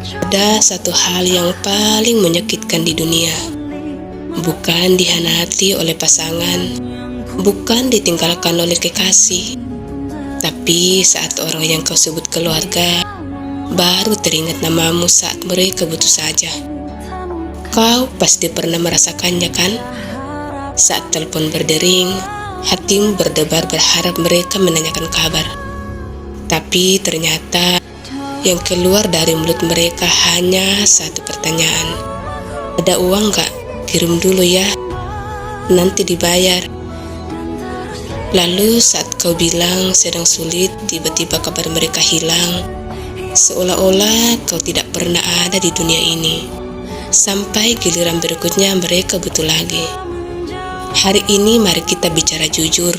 Ada satu hal yang paling menyakitkan di dunia. Bukan dihianati oleh pasangan, bukan ditinggalkan oleh kekasih, tapi saat orang yang kau sebut keluarga baru teringat namamu saat mereka butuh saja. Kau pasti pernah merasakannya kan? Saat telepon berdering, hatimu berdebar berharap mereka menanyakan kabar. Tapi ternyata yang keluar dari mulut mereka hanya satu pertanyaan. Ada uang gak? Kirim dulu ya, nanti dibayar. Lalu saat kau bilang sedang sulit, tiba-tiba kabar mereka hilang. Seolah-olah kau tidak pernah ada di dunia ini. Sampai giliran berikutnya mereka butuh lagi. Hari ini mari kita bicara jujur.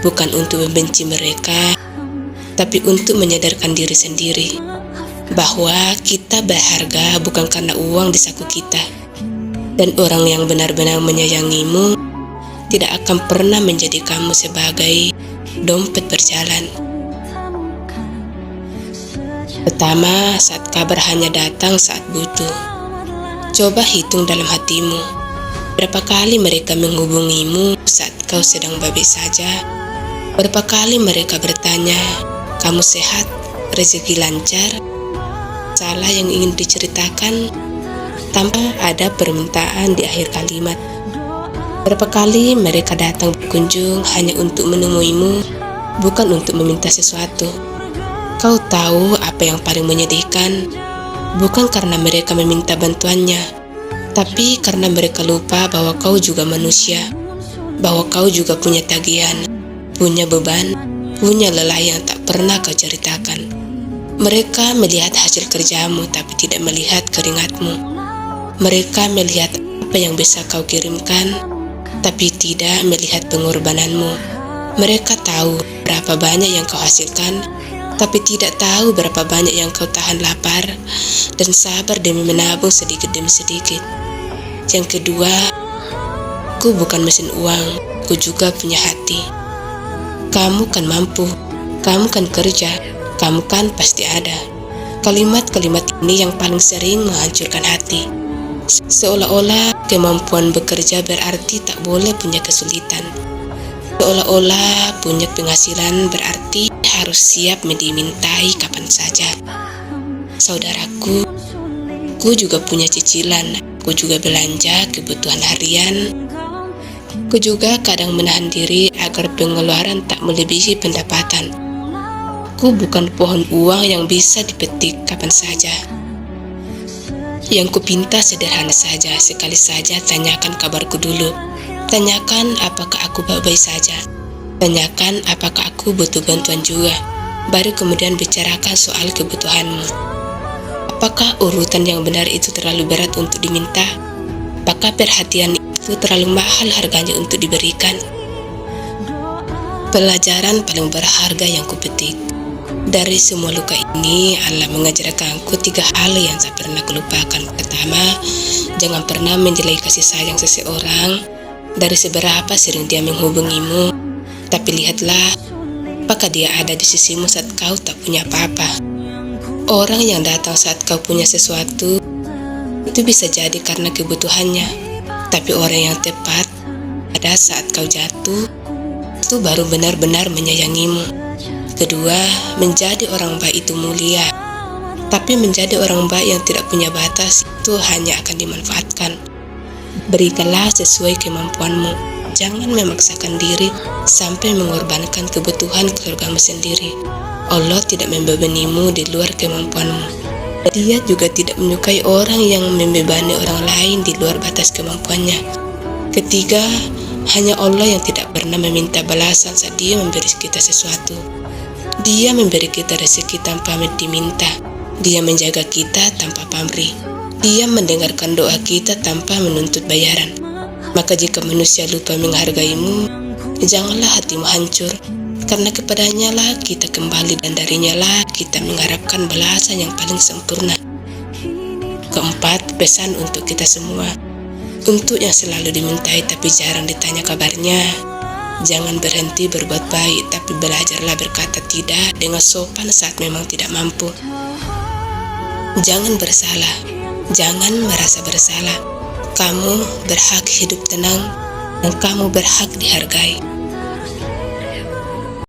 Bukan untuk membenci mereka, tapi untuk menyadarkan diri sendiri bahwa kita berharga bukan karena uang di saku kita. Dan orang yang benar-benar menyayangimu tidak akan pernah menjadi kamu sebagai dompet berjalan. Pertama, saat kabar hanya datang saat butuh. Coba hitung dalam hatimu, berapa kali mereka menghubungimu saat kau sedang baik saja? Berapa kali mereka bertanya, kamu sehat, rezeki lancar, salah yang ingin diceritakan, tanpa ada permintaan di akhir kalimat. Berapa kali mereka datang berkunjung hanya untuk menemuimu, bukan untuk meminta sesuatu. Kau tahu apa yang paling menyedihkan? Bukan karena mereka meminta bantuannya, tapi karena mereka lupa bahwa kau juga manusia, bahwa kau juga punya tagihan, punya beban, punya lelah yang tak pernah kau ceritakan. Mereka melihat hasil kerjamu tapi tidak melihat keringatmu. Mereka melihat apa yang bisa kau kirimkan tapi tidak melihat pengorbananmu. Mereka tahu berapa banyak yang kau hasilkan tapi tidak tahu berapa banyak yang kau tahan lapar dan sabar demi menabung sedikit demi sedikit. Yang kedua, ku bukan mesin uang, ku juga punya hati. Kamu kan mampu, kamu kan kerja, kamu kan pasti ada. Kalimat-kalimat ini yang paling sering menghancurkan hati. Seolah-olah kemampuan bekerja berarti tak boleh punya kesulitan. Seolah-olah punya penghasilan berarti harus siap dimintai kapan saja. Saudaraku, ku juga punya cicilan, ku juga belanja kebutuhan harian. Ku juga kadang menahan diri agar pengeluaran tak melebihi pendapatan. Ku bukan pohon uang yang bisa dipetik kapan saja. Yang ku pinta sederhana saja, sekali saja tanyakan kabarku dulu. Tanyakan apakah aku baik-baik saja. Tanyakan apakah aku butuh bantuan juga. Baru kemudian bicarakan soal kebutuhanmu. Apakah urutan yang benar itu terlalu berat untuk diminta? Apakah perhatian itu terlalu mahal harganya untuk diberikan? Pelajaran paling berharga yang kupetik dari semua luka ini, Allah mengajarkanku 3 hal yang tak pernah kulupakan. Pertama, jangan pernah menilai kasih sayang seseorang dari seberapa sering dia menghubungimu, tapi lihatlah apakah dia ada di sisimu saat kau tak punya apa-apa. Orang yang datang saat kau punya sesuatu itu bisa jadi karena kebutuhannya, tapi orang yang tepat pada saat kau jatuh itu baru benar-benar menyayangimu. Kedua, menjadi orang baik itu mulia, tapi menjadi orang baik yang tidak punya batas itu hanya akan dimanfaatkan. Berikanlah sesuai kemampuanmu. Jangan memaksakan diri sampai mengorbankan kebutuhan keluargamu sendiri. Allah tidak membebanimu di luar kemampuanmu. Dia juga tidak menyukai orang yang membebani orang lain di luar batas kemampuannya. Ketiga, hanya Allah yang tidak pernah meminta balasan saat Dia memberi kita sesuatu. Dia memberi kita rezeki tanpa diminta. Dia menjaga kita tanpa pamrih. Dia mendengarkan doa kita tanpa menuntut bayaran. Maka jika manusia lupa menghargaimu, janganlah hatimu hancur, karena kepadanya lah kita kembali dan darinya lah kita mengharapkan balasan yang paling sempurna. Keempat, pesan untuk kita semua. Untuk yang selalu dimintai tapi jarang ditanya kabarnya, jangan berhenti berbuat baik, tapi belajarlah berkata tidak dengan sopan saat memang tidak mampu. Jangan bersalah, jangan merasa bersalah. Kamu berhak hidup tenang dan kamu berhak dihargai.